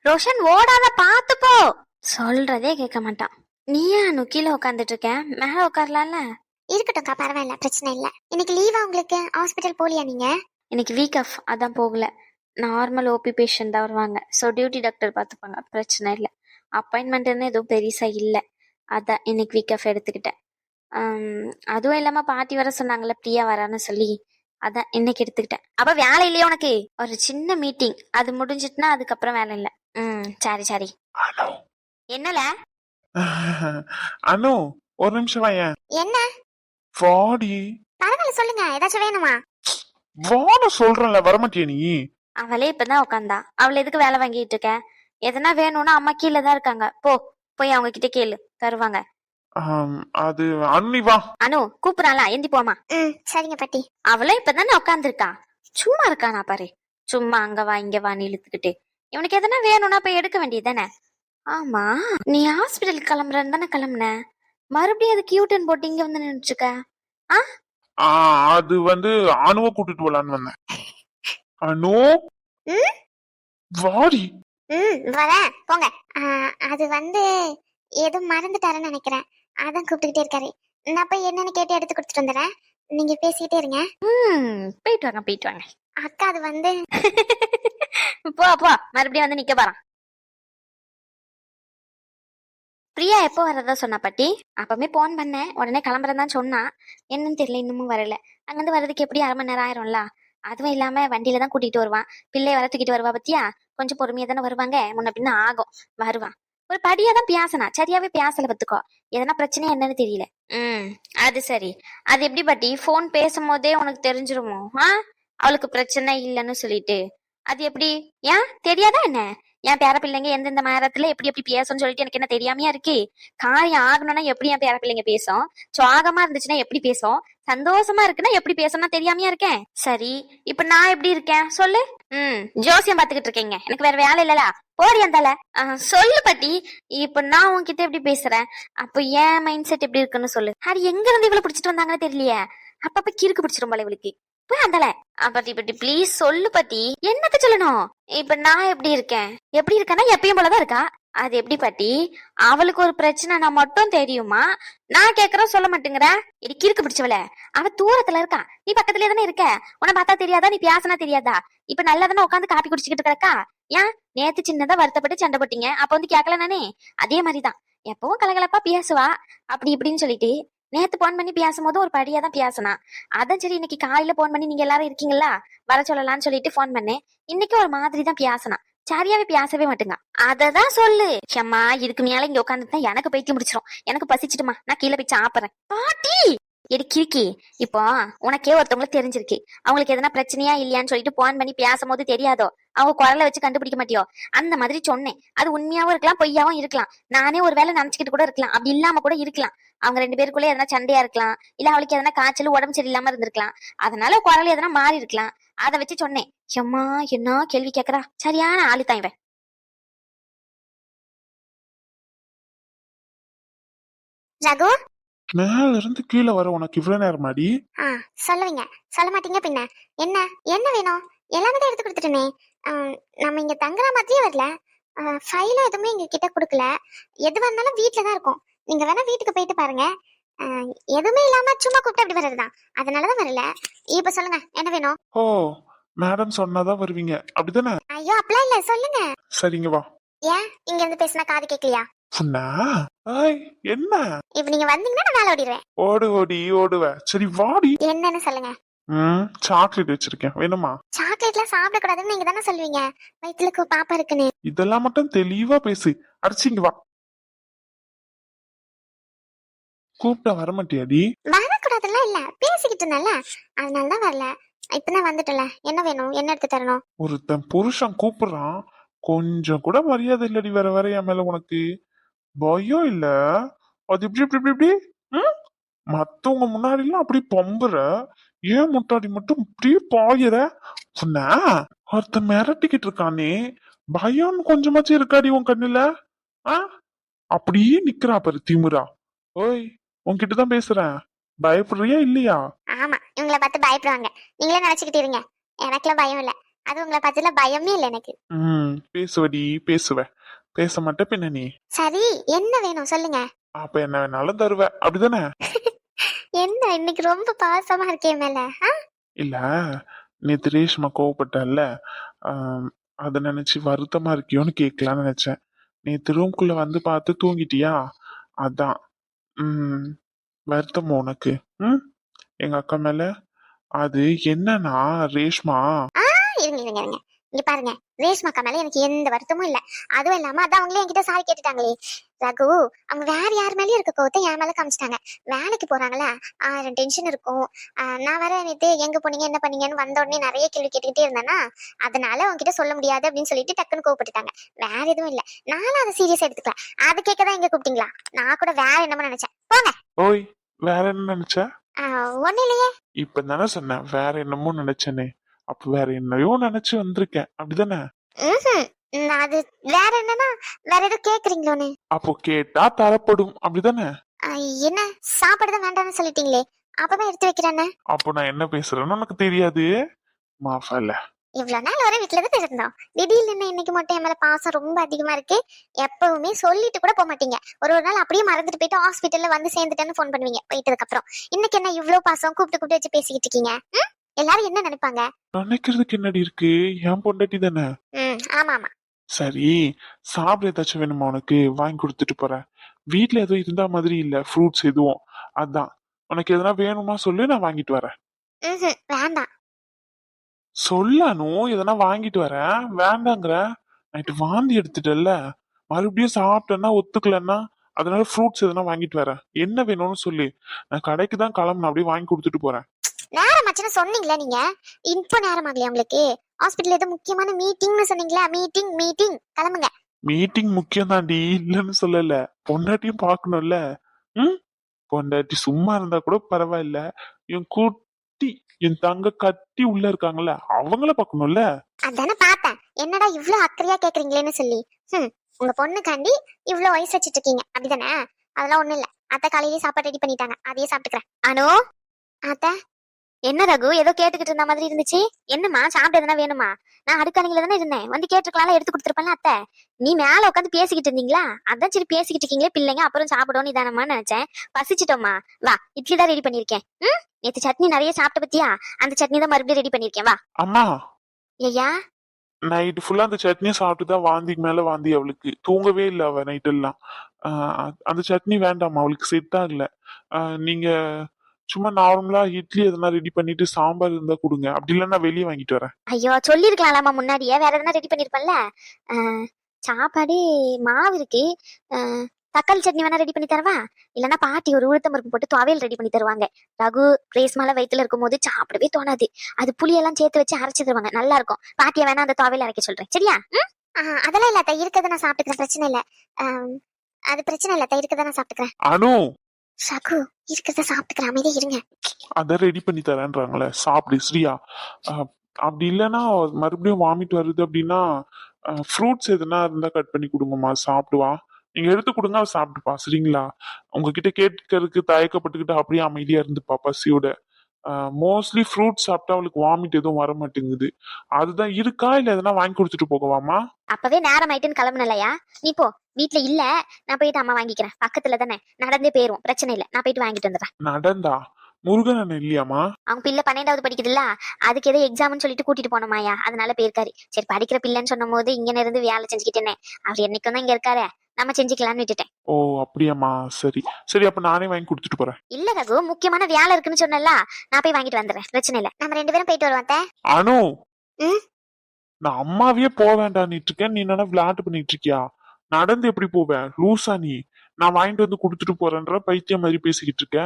ரோஷன் ஓடாத பாத்து போ. சொல்றதே கேட்க மாட்டான். நீ ஏன் கீழே உட்காந்துட்டு இருக்க? மேல உட்காரலாம்ல. இருக்கட்டும்க்கா, பரவாயில்ல, பிரச்சனை இல்ல. இன்னைக்கு லீவா உங்களுக்கு? ஹாஸ்பிட்டல் போலியா நீங்க? இன்னைக்கு வீக் ஆஃப், அதான் போகல. நார்மல் ஓபி பேஷண்ட் தான் வருவாங்க. ஸோ டியூட்டி டாக்டர் பார்த்துப்பாங்க, பிரச்சனை இல்லை. அப்பாயின்மெண்ட்னு எதுவும் பெருசா இல்லை, அதான் இன்னைக்கு வீக் ஆஃப் எடுத்துக்கிட்டேன். அதுவும் இல்லாம பாட்டி வர சொன்னாங்கல்ல, பிரியா வரான்னு சொல்லி, அதான் இன்னைக்கு எடுத்துக்கிட்டேன். அப்ப வேலை இல்லையா உனக்கு? ஒரு சின்ன மீட்டிங், அது முடிஞ்சிட்டுனா அதுக்கப்புறம் வேலை இல்லை. சரி சரி. என்னல அனு, ஒரு நிமிஷம் வாயேன். என்ன? வாடி. பரவாயில்ல, சொல்லுங்க, ஏதாச்சும் வேணுமா? வாட சொல்றேன்ல, வரமாட்டியா நீ? அவளே இப்பதான் உட்காந்தா, அவளை எதுக்கு வேலை வாங்கிட்டு இருக்க? எதனா வேணும்னா அம்மா கீழே தான் இருக்காங்க, போ போய் அவங்க கிட்ட கேளு, தருவாங்க. அது அண்ணி வா. அனு கூப்பிடறாளா, எந்தி போமா. சரிங்க பாட்டி. அவளும் இப்பதானே உட்காந்துருக்கா, சும்மா இருக்கானா பாரு. சும்மா அங்க வா இங்க வான்னு இழுத்துக்கிட்டு. இவனுக்கு எதனா வேணும்னா போய் எடுக்க வேண்டியதானே. ஆமா, நீ ஹாஸ்பிட்டலுக்கு கிளம்புறன்னு தானே கிளம்புன, மறுபடியும் அது கியூட்டன் போட்டு இங்க வந்து நின்றுச்சுக்க. அது வந்து அனுவை கூட்டிட்டு வரலான்னு வந்தேன். அனு வாடி. வரேன், போங்க. அது வந்து ஏதோ மறந்துட்டாருன்னு நினைக்கிறேன், அதான் கூப்பிட்டுக்கிட்டே இருக்காரு. நான் போய் என்னன்னு கேட்டு எடுத்து கொடுத்துட்டு வந்துடுறேன், நீங்க பேசிட்டே இருங்க. போயிட்டு வாங்க போயிட்டு வாங்க. அக்கா அது வந்து போ போ, மறுபடியும் வந்து நிக்க பாறான். பிரியா எப்போ வரதா சொன்னா பாட்டி? அப்பமே போன் பண்ணேன், உடனே கிளம்புறதான் சொன்னா. என்னன்னு தெரியல, இன்னமும் வரல. அங்கிருந்து வர்றதுக்கு எப்படி 1/2 மணி நேரம் ஆயிரும்ல. அதுவும் இல்லாம வண்டியில தான் கூட்டிட்டு வருவான். பிள்ளைய வர தூக்கிட்டு வருவா பத்தியா, கொஞ்சம் பொறுமையா தானே வருவாங்க, முன்ன பின்ன ஆகும். வருவான். ஒரு படியா தான் பேசனா, சரியாவே பேசல பத்துக்கோ. எதனா பிரச்சனை என்னன்னு தெரியல. அது சரி. அது எப்படி பாட்டி, போன் பேசும் போதே உனக்கு தெரிஞ்சிருமோ? அவளுக்கு பிரச்சனை இல்லைன்னு சொல்லிட்டு அது எப்படி? ஏன் தெரியாதா என்ன? என் பேர பிள்ளைங்க எந்தெந்த நேரத்துல எப்படி எப்படி பேசும்னு சொல்லிட்டு எனக்கு என்ன தெரியாமையா இருக்கு? காரியம் ஆகணும்னா எப்படி என் பேர பிள்ளைங்க பேசும்? சோகமா இருந்துச்சுன்னா எப்படி பேசும்? சந்தோஷமா இருக்குன்னா எப்படி பேசணும்னா தெரியாமையா இருக்கேன்? சரி, இப்ப நான் எப்படி இருக்கேன் சொல்லு. ஜோசியம் பாத்துக்கிட்டு இருக்கீங்க, எனக்கு வேற வேலை இல்லல, போடி அந்தால. சொல்லு பாட்டி, இப்ப நான் உன்கிட்ட எப்படி பேசுறேன், அப்ப என் மைண்ட் செட் எப்படி இருக்குன்னு சொல்லு. அது எங்க இருந்து இவ்வளவு பிடிச்சிட்டு வந்தாங்கன்னு தெரியலையே, அப்பப்ப கிறுக்கு பிடிச்சிரும் போல இவளுக்கு. போய் அந்தால. பத்தி பத்தி ப்ளீஸ் சொல்லு பாட்டி. என்னத்த சொல்லணும்? இப்ப நான் எப்படி இருக்கேன்? எப்படி இருக்கேன்னா எப்பயும் போலதான் இருக்கா. அது எப்படி பாட்டி, அவளுக்கு ஒரு பிரச்சனைனா மட்டும் தெரியுமா? நான் கேக்குறேன் சொல்ல மாட்டேங்கிற. இடி இருக்கு பிடிச்சவள, அவ தூரத்துல இருக்கா, நீ பக்கத்துலயே தானே இருக்க. உன்னை பார்த்தா தெரியாதா, நீ பேசினா தெரியாதா? இப்ப நல்லா தானே உட்காந்து காப்பி குடிச்சுக்கிட்டு கிடக்கா. ஏன் நேத்து சின்னதா வருத்தப்பட்டு சண்டை போட்டீங்க, அப்ப வந்து கேட்கல நானே. அதே மாதிரிதான் எப்பவும் கலகலப்பா பேசுவா, அப்படி இப்படின்னு சொல்லிட்டு. நேத்து போன் பண்ணி பேசும்போது ஒரு படியா தான் பேசினா. அதான் சரி, இன்னைக்கு காலையில போன் பண்ணி நீங்க எல்லாரும் இருக்கீங்களா, வர சொல்லலாம்னு சொல்லிட்டு போன் பண்ணேன். இன்னைக்கு ஒரு மாதிரி தான் பேசினா, சரியாவே பேசவே மாட்டேங்க. அததான் சொல்லு. அம்மா இதுக்கு மேல இங்க உட்காந்துட்டா எனக்கு பைத்தியம் முடிச்சிடும். எனக்கு பசிச்சுட்டுமா, நான் கீழே போய் சாப்பிடுறேன். பாட்டி எடி கிறுக்கி, இப்போ உனக்கே ஒருத்தவங்களுக்கு தெரிஞ்சிருக்கு, அவங்களுக்கு எதனா பிரச்சனையா இல்லையான்னு சொல்லிட்டு போன் பண்ணி பேசும்போது தெரியாதோ, அவங்க குரலை வச்சு கண்டுபிடிக்க மாட்டியோ? அந்த மாதிரி சொன்னேன். அது உண்மையாவும் இருக்கலாம், பொய்யாவும் இருக்கலாம். நானே ஒரு வேலை நினைச்சுக்கிட்டு கூட இருக்கலாம், அப்படி இல்லாம கூட இருக்கலாம். அவங்க 2 பேருக்குள்ள எதனா சண்டையா இருக்கலாம், இல்ல அவளுக்கு எதனா காய்ச்சல் உடம்பு சரியில்லாம இருந்திருக்கலாம். அதனால குரல் எதனா மாறி இருக்கலாம், அதை வச்சு சொன்னேன். எம்மா என்ன கேள்வி கேக்குறா, சரியான ஆளு தான் இவன். ரகு, மேல இருந்து கீழே வர உனக்கு இவ்வளவு நேரமாடி? சொல்லுவீங்க, சொல்ல மாட்டீங்க பின்ன. என்ன என்ன வேணும்? எல்லாமே தான் எடுத்து கொடுத்துட்டேனே. நம்ம இங்க தங்குற மாதிரியே வரல, ஃபைல எதுவுமே எங்க கிட்ட கொடுக்கல. எது வந்தாலும் வீட்டுல தான் இருக்கும். நீங்க வேணா வீட்டுக்கு போயிட்டு பாருங்க. எதுவுமே இல்லாம சும்மா கூப்பிட்டு அப்படி வர்றதுதான், அதனாலதான் வரல. இப்ப சொல்லுங்க, என்ன வேணும்? ஓ, மேடம் சொன்னாதான் வருவீங்க அப்படிதானே? ஐயோ அப்படிலாம் இல்ல, சொல்லுங்க. சரிங்க வா. ஏன் இங்க இருந்து பேசினா காது கேட்கலையா? என்ன இப்ப நீங்க வந்தீங்கன்னா நான் மேல ஓடிடுவேன். ஓடு ஓடி ஓடுவ. சரி வாடி. என்னன்னு சொல்லுங்க. சாக்லேட் வச்சிருக்கேன், வேணுமா? சாக்லேட்லாம் சாப்பிட கூடாதுன்னு நீங்க தானே சொல்லுவீங்க, வயிற்றுக்கு பாப்பா இருக்குன்னு. இதெல்லாம் மட்டும் தெளிவா பேசு. அடிச்சிங்க வா. கூப்பிட்டா வரமாட்டியாடி? வரக்கூடாதுலாம் இல்ல, பேசிக்கிட்டு இருந்தேன்ல, அதனாலதான் வரல. இப்பதான் வந்துட்டல, என்ன வேணும், என்ன எடுத்து தரணும்? ஒருத்தன் புருஷன் கூப்பிடுறான், கொஞ்சம் கூட மரியாதை இல்லடி. வேற வேற என் மேல உனக்கு பயம் இல்ல? அது இப்படி இப்படி இப்படி இப்படி மத்தவங்க முன்னாடி எல்லாம் அப்படி பம்புற, ஏன் முட்டாடி மட்டும் இப்படியே பாயிர? ஒருத்தன் மிரட்டிக்கிட்டு இருக்கானே, பயம் கொஞ்சமாச்சும் இருக்காடி உன் கண்ணுல? அப்படியே நிக்கிறா பாரு திமுறா. ஓய், உன்கிட்டதான் பேசுறேன், பயப்படுறியா இல்லையா? ஆமா, இவங்களை பார்த்து பயப்படுவாங்க, நீங்களே நினைச்சுக்கிட்டு இருங்க, எனக்குலாம் பயம் இல்ல. அது உங்களை பத்தில பயமே இல்லை எனக்கு. பேசுவடி பேசுவ. பேச மாட்டே பின்ன நீ. சரி, என்ன வேணும் சொல்லுங்க. அப்ப என்ன வேணாலும் தருவ அப்படிதானே? என்ன இன்னைக்கு ரொம்ப பாசமா இருக்கே மேல? இல்ல, நேத்து ரேஷ்மா கோவப்பட்டல்ல, அத நினைச்சு வருத்தமா இருக்கியோன்னு கேட்கலான்னு நினைச்சேன். நேத்து ரூம்குள்ள வந்து பார்த்து தூங்கிட்டியா, அதான். ம் வருத்தமா உனக்கு? ம் எங்க அக்கா மேல? அது என்னன்னா ரேஷ்மா. இருங்க இருங்க இருங்க, இங்க பாருங்க. ரேஷ்மாக்கா மேல எனக்கு எந்த வருத்தமும் இல்ல. அதுவும் இல்லாம அதான் அவங்களே என்கிட்ட சாரி கேட்டுட்டாங்களே. ரகு, அவங்க வேற யார் மேலயும் இருக்க கோவத்தை என் மேல காமிச்சிட்டாங்க. வேலைக்கு போறாங்களா, 1000 டென்ஷன் இருக்கும். நான் வேற நேத்து எங்க போனீங்க என்ன பண்ணீங்கன்னு வந்த உடனே நிறைய கேள்வி கேட்டுக்கிட்டே இருந்தேன்னா, அதனால உங்ககிட்ட சொல்ல முடியாது அப்படின்னு சொல்லிட்டு டக்குன்னு கோவப்பட்டுட்டாங்க. வேற எதுவும் இல்ல. நானும் அதை சீரியஸா எடுத்துக்கல. அது கேட்கதான் எங்க கூப்பிட்டீங்களா? நான் கூட வேற என்னமோ நினைச்சேன். போங்க. ஓய், வேற என்ன நினைச்ச? ஒண்ணு இல்லையே. இப்ப தானே சொன்னேன் வேற என்னமோ நினைச்சேனே. அப்ப வேற என்னையோ நினைச்சு வந்திருக்கேன் அப்படிதானே? நான் அது வேற என்னன்னா வேற ஏதோ கேக்குறீங்களோன்னு. அப்போ கேட்டா தரப்படும் அப்படிதானே? என்ன சாப்பாடு தான் வேண்டாம்னு சொல்லிட்டீங்களே, அப்பதான் எடுத்து வைக்கிறேன்னு. அப்போ நான் என்ன பேசுறேன்னு உனக்கு தெரியாது. மாஃபல்ல. இவ்வளவு நாள் ஒரே வீட்டுல தான் இருந்தோம். திடீர்னு என்ன இன்னைக்கு மட்டும் என் மேல பாசம் ரொம்ப அதிகமா இருக்கு. எப்பவுமே சொல்லிட்டு கூட போக மாட்டீங்க. ஒரு ஒரு நாள் அப்படியே மறந்துட்டு போயிட்டு ஹாஸ்பிட்டல்ல வந்து சேர்ந்துட்டேன்னு போன் பண்ணுவீங்க போயிட்டதுக்கு அப்புறம். இன்னைக்கு என்ன இவ்வளவு பாசம் கூப்பிட்டு கூப்பிட்டு வச்சு பேசிக்கிட்டு இருக்கீங்க? எல்லாரும் என்ன நினைப்பாங்க? நினைக்கிறதுக்கு என்னடி இருக்கு, என் பொண்டாட்டி தானே. ஆமா ஆமா. சரி, சாப்பிட ஏதாச்சும் வேணுமா உனக்கு? வாங்கி கொடுத்துட்டு போறேன். வீட்டுல எதுவும் இருந்தா மாதிரி இல்ல, ஃப்ரூட்ஸ் எதுவும். அதான், உனக்கு எதனா வேணுமா சொல்லு, நான் வாங்கிட்டு வரேன். வேண்டாம். சொல்லணும், எதனா வாங்கிட்டு வரேன். வேண்டாங்கிற. நைட்டு வாந்தி எடுத்துட்டல்ல, மறுபடியும் சாப்பிட்டேன்னா ஒத்துக்கலன்னா, அதனால ஃப்ரூட்ஸ் எதனா வாங்கிட்டு வரேன். என்ன வேணும்னு சொல்லு, நான் கடைக்கு தான் கிளம்புன, அப்படியே வாங்கி கொடுத்துட்டு போறேன். நேரமாச்சுன்னு சொன்னீங்களா நீங்க? இப்போ நேரம் ஆகலையா உங்களுக்கு? ஹாஸ்பிட்டல் ஏதோ முக்கியமான மீட்டிங்னு சொன்னீங்களா? மீட்டிங் மீட்டிங் கிளம்புங்க. மீட்டிங் முக்கியம் தாண்டி, இல்லன்னு சொல்லல. பொண்டாட்டியும் பாக்கணும்ல. பொண்டாட்டி சும்மா இருந்தா கூட பரவாயில்ல, என் குட்டி, என் தங்க கட்டி உள்ள இருக்காங்கல்ல, அவங்கள பாக்கணும்ல. அதானே பார்த்தேன். என்னடா இவ்ளோ அக்கறையா கேக்குறீங்களேன்னு சொல்லி. உங்க பொண்ணுக்காண்டி இவ்ளோ வயசு வச்சிட்டு இருக்கீங்க அப்படிதானே? அதெல்லாம் ஒண்ணும் இல்ல. அத்தை காலையிலேயே சாப்பாடு ரெடி பண்ணிட்டாங்க, அதையே சாப்பிட்டுக்கிறேன். அனு, அத்தை. என்ன ரகு, ஏதோ கேட்டுக்கிட்டு இருந்த மாதிரி இருந்துச்சு. என்னம்மா, சாப்பிட எதுனா வேணுமா? நான் அடுக்கணில தானே இருந்தேன், வந்து கேட்டுக்கலாம், எடுத்து கொடுத்துருப்பேன்ல அத்தை. நீ மேல உட்காந்து பேசிக்கிட்டு இருந்தீங்களா, அதான் சரி பேசிக்கிட்டு இருக்கீங்களே பிள்ளைங்க, அப்புறம் சாப்பிடணும் இதானமா நினைச்சேன். பசிச்சிட்டோமா, வா இட்லி தான் ரெடி பண்ணிருக்கேன். நேத்து சட்னி நிறைய சாப்பிட்ட பத்தியா, அந்த சட்னி தான் மறுபடியும் ரெடி பண்ணிருக்கேன், வா. அம்மா, ஐயா, நைட்டு ஃபுல்லா அந்த சட்னியை சாப்பிட்டு தான் வாந்திக்கு மேல வாந்தி. அவளுக்கு தூங்கவே இல்லை அவ நைட் எல்லாம். அந்த சட்னி வேண்டாமா, அவளுக்கு செட் ஆகல. நீங்க சும்மா நார்மலா இட்லி எதனா ரெடி பண்ணிட்டு சாம்பார் இருந்தா கொடுங்க, அப்படி இல்லைன்னா வெளியே வாங்கிட்டு வரேன். ஐயோ சொல்லிருக்கலாமா முன்னாடியே, வேற எதனா ரெடி பண்ணிருப்பேன்ல. சாப்பாடு மாவு இருக்கு. தக்காளி சட்னி வேணா ரெடி பண்ணி தரவா? இல்லன்னா பாட்டி ஒரு உளுத்தம் பருப்பு போட்டு துவையல் ரெடி பண்ணி தருவாங்க. ரகு, ரேஸ்மால வயித்துல இருக்கும் போது சாப்பிடவே தோணாது. அது புளியெல்லாம் சேர்த்து வச்சு அரைச்சு தருவாங்க, நல்லா இருக்கும். பாட்டியை வேணா அந்த துவையல் அரைக்க சொல்றேன், சரியா? அதெல்லாம் இல்ல, இருக்கதை நான் சாப்பிட்டுக்கிறேன், பிரச்சனை இல்ல. அது பிரச்சனை இல்ல, இருக்கதை நான் சாப்பிட்டுக்கிறேன். அனு, சகு, இருக்கிறத சாப்பிட்டுக்கிறேன், அமைதியா இருங்க. அத ரெடி பண்ணி தரேன்றாங்களே, சாப்பிடு சரியா? அப்படி இல்லைன்னா மறுபடியும் வாமிட் வருது அப்படின்னா ஃப்ரூட்ஸ் எதுனா இருந்தா கட் பண்ணி கொடுங்கம்மா, சாப்பிடுவா. நீங்க எடுத்து கொடுங்க, அவ சாப்பிட்டுப்பா, சரிங்களா? உங்ககிட்ட கேட்கறதுக்கு தயக்கப்பட்டுக்கிட்டு அப்படியே அமைதியா இருந்துப்பா பசியோட. மோஸ்ட்லி ஃப்ரூட்ஸ் சாப்பிட்டா அவளுக்கு வாமிட் எதுவும் வர மாட்டேங்குது. அதுதான் இருக்கா, இல்ல எதனா வாங்கி கொடுத்துட்டு போகவாமா? அப்பவே நேரம் ஆயிட்டுன்னு கிளம்புனலையா? நீ போ, வீட்டுல இல்ல, நான் போயிட்டு அம்மா வாங்கிக்கிறேன். பக்கத்துல தானே, நடந்தே போயிருவோம், பிரச்சனை இல்ல. நான் போயிட்டு வாங்கிட்டு வந்துடுறேன். நடந்தா? முருகன் அண்ணன் இல்லையாமா? அவங்க பிள்ளை 12வது படிக்குதுல்ல, அதுக்கு ஏதோ எக்ஸாம்னு சொல்லிட்டு கூட்டிட்டு போனோமாயா, அதனால போயிருக்காரு. சரி, படிக்கிற பிள்ளைன்னு சொன்னும் போது இங்க இருந்து வேலை செஞ்சுக்கிட்டேனே, அவர் என்னைக்கும் தான் இங்க இருக்காரு, நம்ம செஞ்சுக்கலாம்னு விட்டுட்டேன். ஓ அப்படியாமா, சரி சரி, அப்ப நானே வாங்கி கொடுத்துட்டு போறேன். இல்ல ரகு, முக்கியமான வேலை இருக்குன்னு சொன்னல, நான் போய் வாங்கிட்டு வந்துடுறேன், பிரச்சனை இல்ல. நம்ம 2 பேரும் போயிட்டு வருவோம். அனு, நான் அம்மாவே போக வேண்டாம்னு இருக்கேன், நீ என்ன விளையாட்டு பண்ணிட்டு இருக்கியா? நடந்து எப்படி போவேன், லூசா நீ? நான் வாங்கிட்டு வந்து கொடுத்துட்டு போறேன்ற பைத்தியம் மாதிரி பேசிக்கிட்டு இருக்க.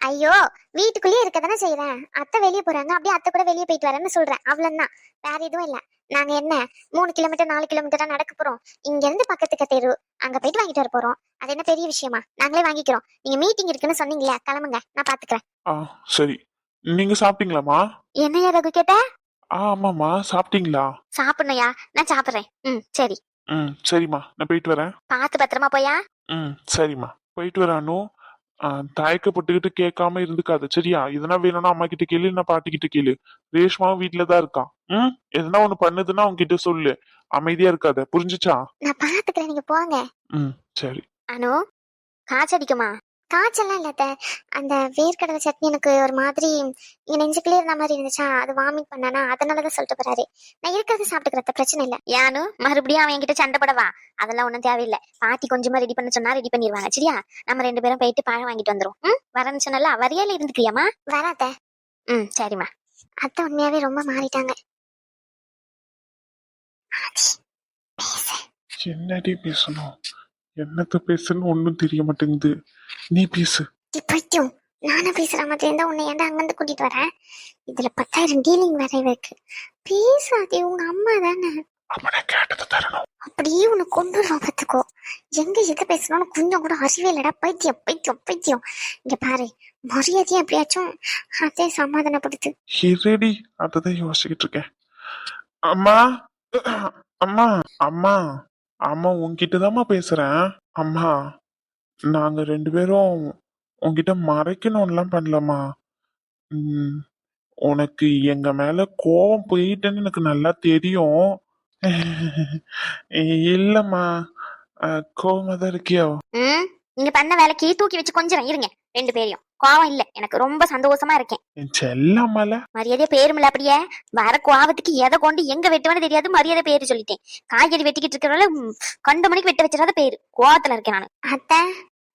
ஐயோ, வீட்டுக்குள்ளேயே இருக்கதானே செய்யறேன். அத்தை வெளியே போறாங்க, அப்படியே அத்தை கூட வெளியே போயிட்டு வரேன்னு சொல்றேன், அவ்வளவுதான். வேற எதுவும் இல்ல. நாங்க என்ன 3 கிலோமீட்டர் 4 கிலோமீட்டரா நடக்க போறோம். இங்க இருந்து பக்கத்துக்கு தெரு, அங்க போயிட்டு வாங்கிட்டு வர போறோம். அது என்ன பெரிய விஷயமா? நாங்களே வாங்கிக்கிறோம். நீங்க மீட்டிங் இருக்குன்னு சொன்னீங்களே, கிளம்புங்க, நான் பாத்துக்கிறேன். சரி, நீங்க சாப்பிட்டீங்களாமா? என்னையா ரகு கேட்ட? ஆமாமா, சாப்பிட்டீங்களா? சாப்பிடணையா, நான் சாப்பிடுறேன். சரி. சரிம்மா, நான் போயிட்டு வரேன். பாத்து பத்திரமா போயா. சரிம்மா, போயிட்டு வரேன் அனு. தயக்கப்பட்டுக்கிட்டு கேட்காம இருந்துக்காது சரியா? எதனா வேணும்னா அம்மா கிட்ட கேளு, இல்ல பாட்டி கிட்ட கேளு. ரேஷ்மாவும் வீட்டுலதான் இருக்கா. எதனா ஒண்ணு பண்ணுதுன்னா அவங்க கிட்ட சொல்லு. அமைதியா இருக்காத, புரிஞ்சுச்சா? நான் பாத்துக்கிறேன், நீங்க போங்க. சரி. அனு, காய்ச்சடிக்குமா? காய்ச்சல்லாம் இல்லாத, அந்த வேர்க்கடலை சட்னி எனக்கு ஒரு மாதிரி இங்க நெஞ்சுக்குள்ளே இருந்த மாதிரி இருந்துச்சா, அது வாமிட் பண்ணனா, அதனாலதான் சொல்லிட்டு போறாரு. நான் இருக்கிறத சாப்பிட்டுக்கிறத பிரச்சனை இல்ல. யானு, மறுபடியும் அவன் என்கிட்ட சண்டை போடவா? அதெல்லாம் ஒண்ணும் தேவையில்லை. பாட்டி கொஞ்சமா ரெடி பண்ண சொன்னா ரெடி பண்ணிடுவாங்க சரியா? நம்ம 2 பேரும் போயிட்டு பழம் வாங்கிட்டு வந்துரும். வரேன்னு சொன்னல, வரியால இருந்துக்கிறியாமா? வராத. சரிம்மா. அத்தை உண்மையாவே ரொம்ப மாறிட்டாங்க. என்னடி பேசணும்? என்னத்த பேசுன்னு ஒண்ணும் தெரிய மாட்டேங்குது. நீ பேசு. இப்பயும் நானா பேசுற மாதிரி இருந்தா உன்னை ஏன்டா அங்கிருந்து கூட்டிட்டு வரேன்? இதுல 10,000 டீலிங் வேற இருக்கு. பேசாதே, உங்க அம்மா தானே. அவனை கேட்டதை தரணும். அப்படியே உன்னை கொண்டு வருவா பாத்துக்கோ. எங்க எதை பேசணும்னு கொஞ்சம் கூட அறிவே இல்லடா. பைத்தியம் பைத்தியம் பைத்தியம். இங்க பாரு, மரியாதையும் எப்படியாச்சும் அதே சமாதானப்படுத்து. ரெடி, அததான் யோசிச்சுக்கிட்டு இருக்கேன். அம்மா, அம்மா, அம்மா, அம்மா உன்கிட்டதாம்மா பேசுறேன். அம்மா, நாங்க 2 பேரும் உன்கிட்ட மறைக்கணும்லாம் பண்ணலம்மா. உம் உனக்கு எங்க மேல கோவம் போயிட்டேன்னு எனக்கு நல்லா தெரியும். இல்லம்மா, கோவமா தான் இருக்கியோ? நீங்க பண்ண வேலைக்கு தூக்கி வச்சு கொஞ்சம் இருங்க 2 பேரையும். கோவம் இல்ல, எனக்கு ரொம்ப சந்தோஷமா இருக்கேன். என் செல்லம்மால மரியாதையா பேருமில்ல. அப்படியே வர கோவத்துக்கு எதை கொண்டு எங்க வெட்டுவேன்னு தெரியாது. மரியாதை பேரு சொல்லிட்டேன். காய்கறி வெட்டிக்கிட்டு இருக்கிறவள கண்டு மணிக்கு வெட்ட வச்சிடாத பேரு. கோவத்துல இருக்கேன் நானு. அத்தை,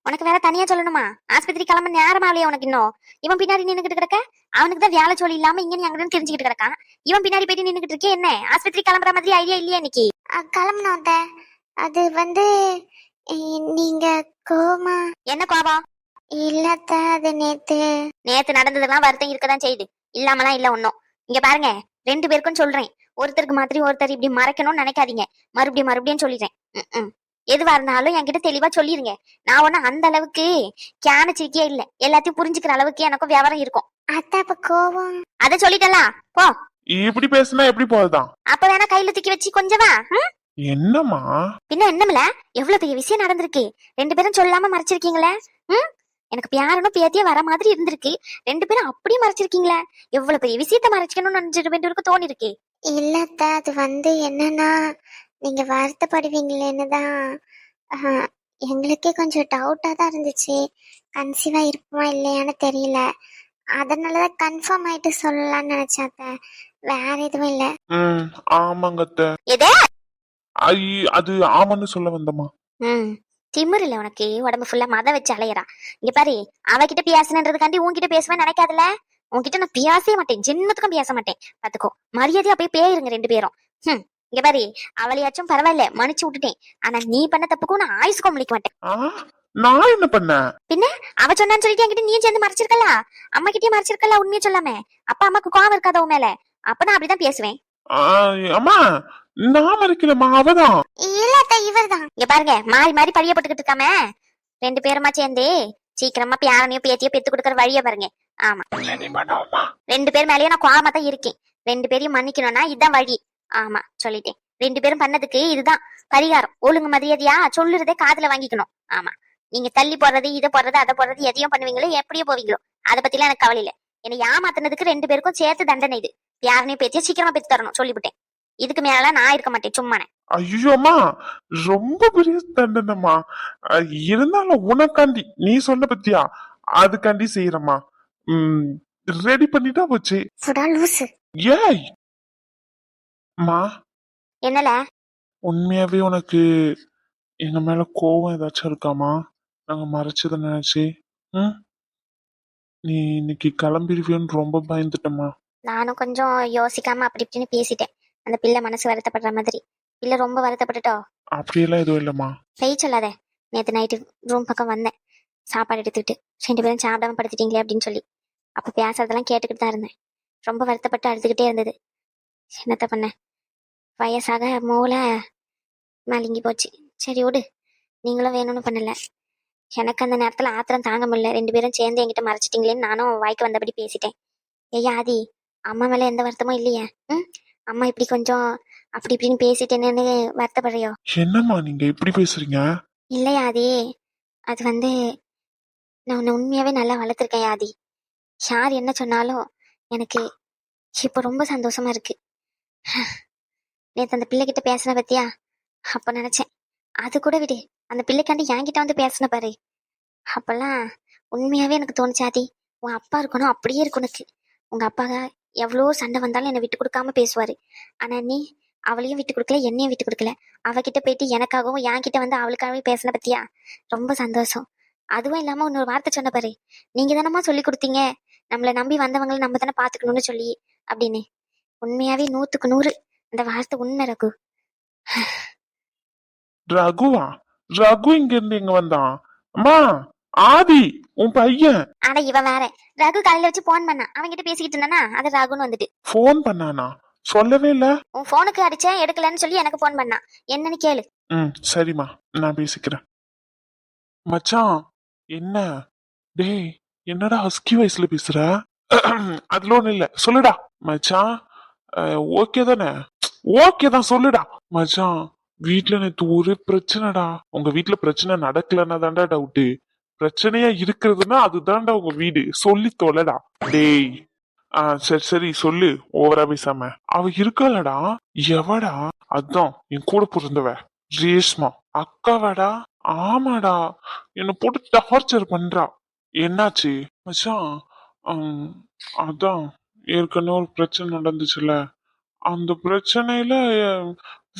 உனக்கு வேற தனியா சொல்லணுமா? ஆஸ்பத்திரி கிளம்ப நேரமாலையே உனக்கு இன்னும்? இவன் பின்னாடி நின்னுகிட்டு கிடக்க. அவனுக்கு தான் வேலை சொல்லி இல்லாம இங்க நீ அங்கன்னு தெரிஞ்சுக்கிட்டு கிடக்கான். இவன் பின்னாடி போயிட்டு நின்னுகிட்டு இருக்கே என்ன? ஆஸ்பத்திரி கிளம்புற மாதிரி ஐடியா இல்லையா இன்னைக்கு? கிளம்பணும் அத்தை. அது நீங்க கோமா? என்ன கோபம்? இல்லத்த, அது நேத்து நடந்ததெல்லாம் வருத்தம் இருக்கதான் செய்யுது. இல்லாமலாம் இல்ல ஒன்னும். இங்க பாருங்க, 2 பேருக்கும் சொல்றேன். ஒருத்தருக்கு மாதிரி ஒருத்தர் இப்படி மறைக்கணும்னு நினைக்காதீங்க. மறுபடியும் சொல்லிடுறேன். எதுவா இருந்தாலும் என்கிட்ட தெளிவா சொல்லிருங்க. நான் ஒண்ணு அந்த அளவுக்கு கேனச்சிருக்கே இல்ல. எல்லாத்தையும் புரிஞ்சுக்கிற அளவுக்கு எனக்கும் விவரம் இருக்கும். அத்தை, அப்ப கோவம்? அத சொல்லிட்டல போ. இப்படி பேசுனா எப்படி போகுதான்? அப்ப வேணா கையில தூக்கி வச்சு கொஞ்சமா. என்னம்மா? பின்ன என்னமில்ல, எவ்வளவு பெரிய விஷயம் நடந்திருக்கு. 2 பேரும் சொல்லாம மறைச்சிருக்கீங்களே. எனக்கு பியாரனும் பேத்தியே வர மாதிரி இருந்திருக்கு. 2 பேரும் அப்படியே மறைச்சிருக்கீங்களே. எவ்வளவு பெரிய விஷயத்த மறைச்சிக்கணும்னு நினைச்சிட்டு 2 பேருக்கு தோணி இருக்கு. இல்லத்த, அது என்னன்னா, நீங்க வருத்தப்படுவீங்களேன்னு தான். எங்களுக்கே கொஞ்சம் டவுட்டா தான் இருந்துச்சு. கன்சீவா இருப்போமா இல்லையான்னு தெரியல. அதனாலதான் கன்ஃபார்ம் ஆயிட்டு சொல்லலாம்னு நினைச்சாத்த. வேற எதுவும் இல்ல. ஆமாங்க அத்தை. எதே? அது ஆமான்னு சொல்ல வந்தம்மா. திமிர் இல்ல உனக்கு? உடம்பு ஃபுல்லா மத வச்சு அலையறா. இங்க பாரு, அவகிட்ட பேசணுன்றதுக்காண்டி உன்கிட்ட பேசுவேன் நினைக்காதுல. உன்கிட்ட நான் பேசவே மாட்டேன், ஜென்மத்துக்கும் பேச மாட்டேன். பாத்துக்கோ, மரியாதையா போய் பேருங்க 2 பேரும். இங்க பாரு, அவளையாச்சும் பரவாயில்ல மன்னிச்சு விட்டுட்டேன். ஆனா நீ பண்ண தப்புக்கும் நான் ஆயுசுக்கும் முழிக்க மாட்டேன். நான் என்ன பண்ண? பின்ன அவ சொன்னான்னு சொல்லிட்டு என்கிட்ட நீ சேர்ந்து மறைச்சிருக்கல. அம்மா கிட்டே மறைச்சிருக்கல உண்மையை சொல்லாம. அப்பா அம்மாக்கு கோவம் இருக்காத உன் மேல? அப்ப நான் அப்படிதான் பேசுவேன். அம்மா, நான் மறைக்கலம்மா, அவதான். இல்லத்த, இவர்தான். இங்க பாருங்க, மாறி மாறி பழிய போட்டுக்கிட்டு இருக்காம 2 பேருமா சேர்ந்து சீக்கிரமா பியாரனையும் பேத்தியோ பெத்து கொடுக்கற வழிய பாருங்க. ஆமா, 2 பேர் மேலயும் நான் கோவமா தான் இருக்கேன். 2 பேரையும் மன்னிக்கணும்னா இதுதான் வழி. ஆமா, சொல்லிட்டேன். 2 பேரும் பண்ணதுக்கு இதுதான் பரிகாரம். ஒழுங்கு மரியாதையா சொல்லுறதே காதுல வாங்கிக்கணும். ஆமா, நீங்க தள்ளி போடுறது, இதை போடுறது, அதை போடுறது, எதையும் பண்ணுவீங்களோ எப்படியோ போவீங்களோ, அதை பத்திலாம் எனக்கு கவலை இல்ல. என்னை ஏமாத்தினதுக்கு 2 பேருக்கும் சேர்த்து தண்டனை இது. யாருனையும் பேத்திய சீக்கிரமா பெத்து தரணும் சொல்லிவிட்டேன். இதுக்கு மேல நான் இருக்க மாட்டேன் சும்மானே. ஐயோ அம்மா, ரொம்ப பெரிய தண்டனைமா. இருந்தாலும் உனக்காண்டி நீ சொன்ன பத்தியா, அதுக்காண்டி செய்யறமா. ரெடி பண்ணிட்டா போச்சு. ஏய் மா, என்னல? உண்மையாவே உனக்கு எங்க மேல கோவம் ஏதாச்சும் இருக்காமா? நாங்க மறைச்சத நினைச்சு நீ இன்னைக்கு கிளம்பிடுவியோன்னு ரொம்ப பயந்துட்டமா. நானும் கொஞ்சம் யோசிக்காம அப்படி இப்படின்னு பேசிட்டேன். அந்த பிள்ளை மனசு வருத்தப்படுற மாதிரி. பிள்ளை ரொம்ப வருத்தப்பட்டுட்டோ? அப்படியெல்லாம் எதுவும் இல்லம்மா. பெய் சொல்லாத. நேற்று நைட்டு ரூம் பக்கம் வந்தேன் சாப்பாடு எடுத்துக்கிட்டு. 2 பேரும் சாப்பிடாம படுத்துட்டீங்களே அப்படின்னு சொல்லி. அப்ப பேசுறதெல்லாம் கேட்டுக்கிட்டு தான் இருந்தேன். ரொம்ப வருத்தப்பட்டு அழுதுகிட்டே இருந்தது. என்னத்த பண்ண, வயசாக மூளை மலிங்கி போச்சு. சரி விடு, நீங்களும் வேணும்னு பண்ணல. எனக்கு அந்த நேரத்துல ஆத்திரம் தாங்க முடியல. 2 பேரும் சேர்ந்து என்கிட்ட மறைச்சிட்டீங்களேன்னு நானும் வாய்க்கு வந்தபடி பேசிட்டேன். ஐயா ஆதி, அம்மா மேல எந்த வருத்தமும் இல்லையே? அம்மா இப்படி கொஞ்சம் அப்படி இப்படின்னு பேசிட்டேன்னு வருத்தப்படுறியோ? என்னம்மா நீங்க இப்படி பேசுறீங்க? இல்லையா ஆதி, அது நான் உன்னை உண்மையாவே நல்லா வளர்த்துருக்கேன் ஆதி. யார் என்ன சொன்னாலும் எனக்கு இப்போ ரொம்ப சந்தோஷமா இருக்கு. நேற்று அந்த பிள்ளைகிட்ட பேசின பத்தியா, அப்ப நினைச்சேன் அது கூட விடு, அந்த பிள்ளைக்காண்டி என்கிட்ட வந்து பேசின பாரு. அப்பெல்லாம் உண்மையாவே எனக்கு தோணுச்சு ஆதி, உன் அப்பா இருக்கணும் அப்படியே இருக்கு உனக்கு. உங்க அப்பா எவ்வளோ சண்டை வந்தாலும் என்னை விட்டு கொடுக்காம பேசுவாரு. ஆனா நீ அவளையும் விட்டு கொடுக்கல, என்னையும் விட்டு கொடுக்கல. அவகிட்ட போயிட்டு எனக்காகவும் என்கிட்ட வந்து அவளுக்காகவே பேசின பத்தியா, ரொம்ப சந்தோஷம். அதுவும் இல்லாம இன்னொரு வார்த்தை சொன்ன பாரு, நீங்க தானம்மா சொல்லி கொடுத்தீங்க நம்மளை நம்பி வந்தவங்களை நம்ம தானே பாத்துக்கணும்னு சொல்லி அப்படின்னு. உண்மையாவே 100க்கு 100 அந்த வார்த்தை உண்மை ரகு. ரகுவா? ரகு இங்க இருந்து எங்க வந்தான்? அம்மா, ஆதி உன் பையன் ஆனா இவன் வேற. ரகு காலையில வச்சு போன் பண்ணா, அவன்கிட்ட பேசிக்கிட்டு இருந்தானா, அது ரகுன்னு வந்துட்டு. போன் பண்ணானா? சொல்லவே இல்ல. உன் போனுக்கு அடிச்சேன் எடுக்கலன்னு சொல்லி எனக்கு போன் பண்ணா, என்னன்னு கேளு. சரிம்மா, நான் பேசிக்கிறேன். மச்சான், என்ன டேய், என்னடா ஹஸ்கி வயசுல பேசுற? அதுல ஒண்ணு இல்ல, சொல்லுடா மச்சான். ஓகே தானே? ஓகே தான், சொல்லுடா மச்சான். வீட்டுல நேத்து ஒரு பிரச்சனைடா. உங்க வீட்டுல பிரச்சனை நடக்கலன்னா தான்டா டவுட்டு. பிரச்சனையா இருக்கிறதுனா அதுதான்டா உங்க வீடு. சொல்லி தொலைடா டேய். சரி சரி சொல்லு, ஓவரா பேசாம. அவ இருக்காளடா. எவடா? அதான் என் கூட பிறந்தவ ரேஷ்மா. அக்காவாடா? ஆமாடா. என்ன போட்டு டார்ச்சர் பண்றா. என்னாச்சு மச்சான்? அதான் ஏற்கனவே ஒரு பிரச்சனை நடந்துச்சுல, அந்த பிரச்சனையில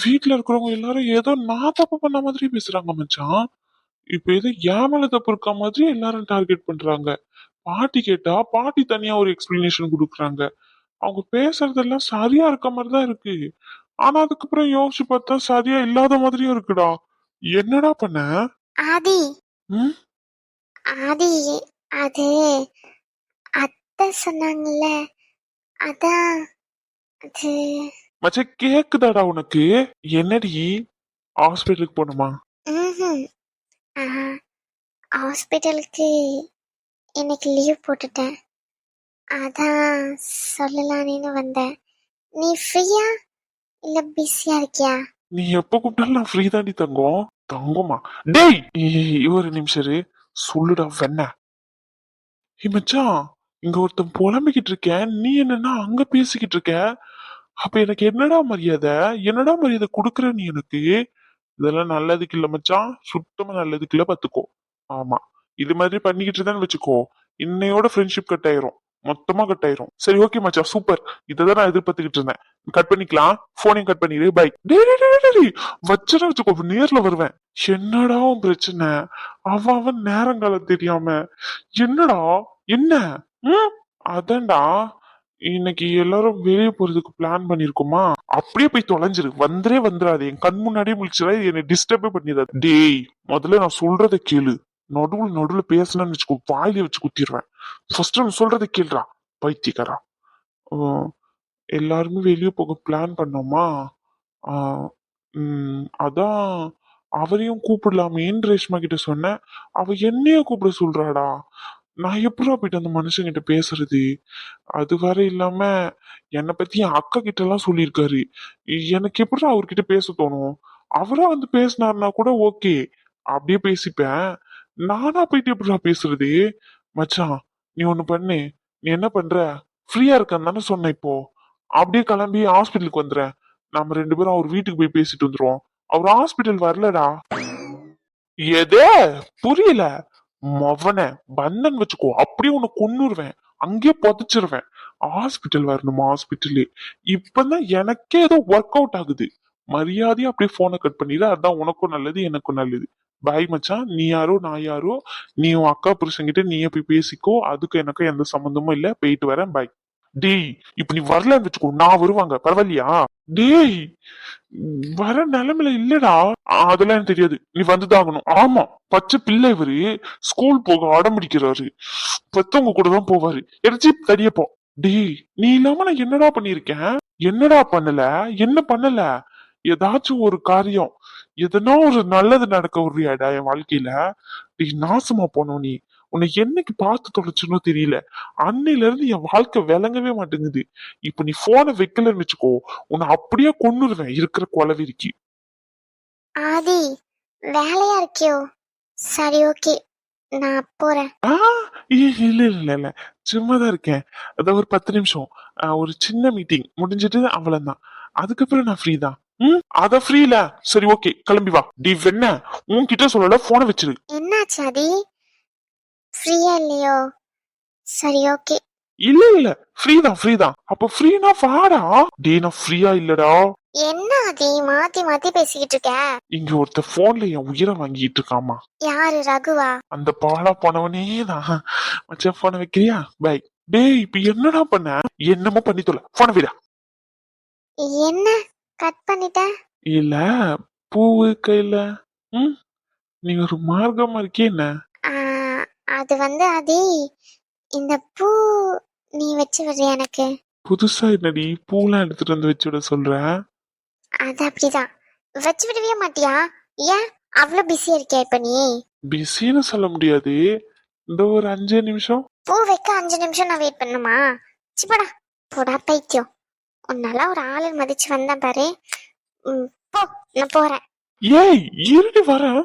வீட்டுல இருக்கிறவங்க எல்லாரும் ஏதோ நான் தப்பு பண்ண மாதிரி பேசுறாங்க மச்சான். இப்ப ஏதோ என் மேல தப்பு இருக்க மாதிரி எல்லாரும் டார்கெட் பண்றாங்க. பாட்டி கேட்டா பாட்டி தனியா ஒரு எக்ஸ்பிளனேஷன் கொடுக்குறாங்க. அவங்க பேசுறதெல்லாம் சரியா இருக்க மாதிரிதான் இருக்கு. ஆனா அதுக்கப்புறம் யோசிச்சு பார்த்தா சரியா இல்லாத மாதிரியும் இருக்குடா. என்னடா பண்ண? ஆதி ம் ஆதி அது அத்தை சொன்னாங்கல்ல, அதான் அது. மச்ச கேக்குதாடா உனக்கு? என்னடி, ஹாஸ்பிட்டலுக்கு போகணுமா? ம்ஹும். ஹாஸ்பிட்டலுக்கு இன்னைக்கு லீவ் போட்டுட்டேன். அதான் சொல்லலான்னு வந்தேன். நீ ஃப்ரீயா இல்ல பிஸியா இருக்கியா? நீ எப்ப கூப்பிட்டாலும் நான் ஃப்ரீ தாண்டி தங்கம். தங்கமா? டேய், ஒரு நிமிஷம் இரு. சொல்லுடா வெண்ண. மச்சான், இங்க ஒருத்தன் புலம்பிக்கிட்டு இருக்கேன், நீ என்னன்னா அங்க பேசிக்கிட்டு இருக்க. அப்ப எனக்கு என்னடா மரியாதை? என்னடா மரியாதை கொடுக்குற நீ எனக்கு? இதெல்லாம் நல்லதுக்கு இல்ல மச்சான், சுத்தமா நல்லதுக்கு இல்ல, பாத்துக்கோ. ஆமா, இது மாதிரி பண்ணிக்கிட்டு இருந்தான்னு வச்சுக்கோ, இன்னையோட ஃப்ரெண்ட்ஷிப் கட் ஆயிரும். மொத்தமா கட் ஆயிரும். சரி ஓகே மச்சான், சூப்பர். இததான் நான் எதிர்பார்த்துக்கிட்டு இருந்தேன். கட் பண்ணிக்கலாம், போனையும் கட் பண்ணிடு, பை. வச்சனா வச்சுக்கோ, நேர்ல வருவேன். என்னடா உன் பிரச்சனை? அவன் நேரங்காலம் தெரியாம என்னடா? என்ன? அதான்டா, இன்னைக்கு எல்லாரும் வெளியே போறதுக்கு பிளான் பண்ணிருக்கோமா? அப்படியே போய் தொலைஞ்சிரு, வந்துடாது. என் கண் முன்னாடியே முடிச்சிடா, என்னை டிஸ்டர்பே பண்ணிடாது. டேய், முதல்ல நான் சொல்றத கேளு. நடுவுல பேசணும்னு வச்சுக்கோ, வாயில வச்சு குத்திடுவேன். ஃபர்ஸ்ட் நான் சொல்றத கேளுடா, பைத்தியக்காரா. எல்லாருமே வெளியே போக பிளான் பண்ணோமா? அதான் அவரையும் கூப்பிடலாமேன்னு ரேஷ்மா கிட்ட சொன்னேன். அவ என்னைய கூப்பிட சொல்றாடா. நான் எப்படா போயிட்டு அந்த மனுஷங்கிட்ட பேசுறது? அது வர இல்லாம என்னை பத்தி என் அக்கா கிட்ட எல்லாம் சொல்லியிருக்காரு. எனக்கு எப்படா அவர்கிட்ட பேச தோணும்? அவரா வந்து பேசினாருனா கூட ஓகே, அப்படியே பேசிப்பேன். நானா போயிட்டு எப்படா பேசுறது? மச்சான், நீ ஒண்ணு பண்ணு. நீ என்ன பண்ற? ஃப்ரீயா இருக்கான்னு தானே சொன்ன இப்போ. அப்படியே கிளம்பி ஹாஸ்பிட்டலுக்கு வந்துடுறேன். நம்ம 2 பேரும் அவர் வீட்டுக்கு போய் பேசிட்டு வந்துருவோம். அவர் ஹாஸ்பிட்டல் வரலடா. எதே? புரியல. மவன வந்தன் வச்சுக்கோ, அப்படியே உன்னை கொன்னுருவேன், அங்கேயே புதைச்சிருவேன். ஹாஸ்பிட்டல் வரணுமா? ஹாஸ்பிட்டலு இப்பதான் எனக்கே ஏதோ ஒர்க் அவுட் ஆகுது. மரியாதையா அப்படியே போனை கட் பண்ணிடு, அதான் உனக்கும் நல்லது எனக்கும் நல்லது. பாய் மச்சான். நீ யாரோ நான் யாரோ, நீ உன் அக்கா புருஷன்கிட்ட நீயே போய் பேசிக்கோ, அதுக்கு எனக்கு எந்த சம்மந்தமும் இல்ல. போயிட்டு வரேன், பாய். டேய், இப்ப நீ வரலன்னு வச்சுக்கோ, நான் வருவாங்க, பரவாயில்லையா? டேய், வர நிலைமையில இல்லடா. அதெல்லாம் எனக்கு தெரியாது, நீ வந்துதான் ஆகணும். ஆமா, பச்சை பிள்ளை இவரு, ஸ்கூல் போக அடம்பிடிக்கிறாரு. பெத்தவங்க கூட தான் போவாரு. எரிச்சி தடியப்போ. டேய், நீ இல்லாம நான் என்னடா பண்ணிருக்கேன்? என்னடா பண்ணல? என்ன பண்ணல? ஏதாச்சும் ஒரு காரியம், எதனா ஒரு நல்லது நடக்க விடுறியாடா என் வாழ்க்கையில? டேய், நாசமா போனோம் நீ. உன்னை என்னைக்கு பார்த்து தொலைச்சுன்னு தெரியல. அன்னையில இருந்து என் வாழ்க்கை விளங்கவே மாட்டேங்குது. இப்ப நீ போனை வைக்கலன்னு வச்சுக்கோ, உன்னை அப்படியே கொன்னுருவேன் இருக்கிற கொலவெறிக்கு. ஆதி வேலையா இருக்கியோ? சரி ஓகே, நான் போறேன். ஆ இல்ல இல்ல இல்ல இல்ல சும்மாதான் இருக்கேன். அதான் ஒரு 10 நிமிஷம் ஒரு சின்ன மீட்டிங் முடிஞ்சிட்டு அவ்வளவுதான். அதுக்கப்புறம் நான் ஃப்ரீ தான். அத ஃப்ரீ இல்ல. சரி ஓகே கிளம்பி வா. டி வெண்ண உன்கிட்ட சொல்லல போனை வச்சிரு. என்னாச்சு ஆதி? ஃப்ரீயா இல்லையோ? சரி ஓகே. இல்ல இல்ல ஃப்ரீ தான். அப்ப ஃப்ரீனா வாடா. டே நான் ஃப்ரீயா இல்லடா. என்ன ஆதி மாத்தி மாத்தி பேசிக்கிட்டு இருக்க? இங்க ஒருத்த போன்ல என் உயிரை வாங்கிட்டு இருக்காமா. யாரு, ரகுவா? அந்த பாலா போனவனே தான். மச்சான் போனை வைக்கிறியா? பை. டேய் இப்ப என்னடா பண்ண? என்னமோ பண்ணி தொலை. போனை விடா. என்ன கட் பண்ணிட்ட? இல்ல பூவு கையில. ம் நீ ஒரு மார்க்கமா இருக்கே என்ன? ஆ, அது வந்து ஆதி, இந்த பூ நீ வச்சு விடுறியா எனக்கு? புதுசா என்னடி பூலாம் எடுத்துட்டு வந்து வச்சு விட சொல்ற? அது அப்படிதான். வச்சு விடவே மாட்டியா? ஏன் அவ்வளவு பிஸியா இருக்கியா இப்ப நீ? பிஸின்னு சொல்ல முடியாது. இந்த ஒரு 5 நிமிஷம். பூ வைக்க 5 நிமிஷம் நான் வெயிட் பண்ணுமா? சிப்படா, போடா பைத்தியம். உன்னால ஒரு ஆளு மதிச்சு வந்தேன் பாரு. போ, நான் போறேன். ஏய் இருடி வரேன்.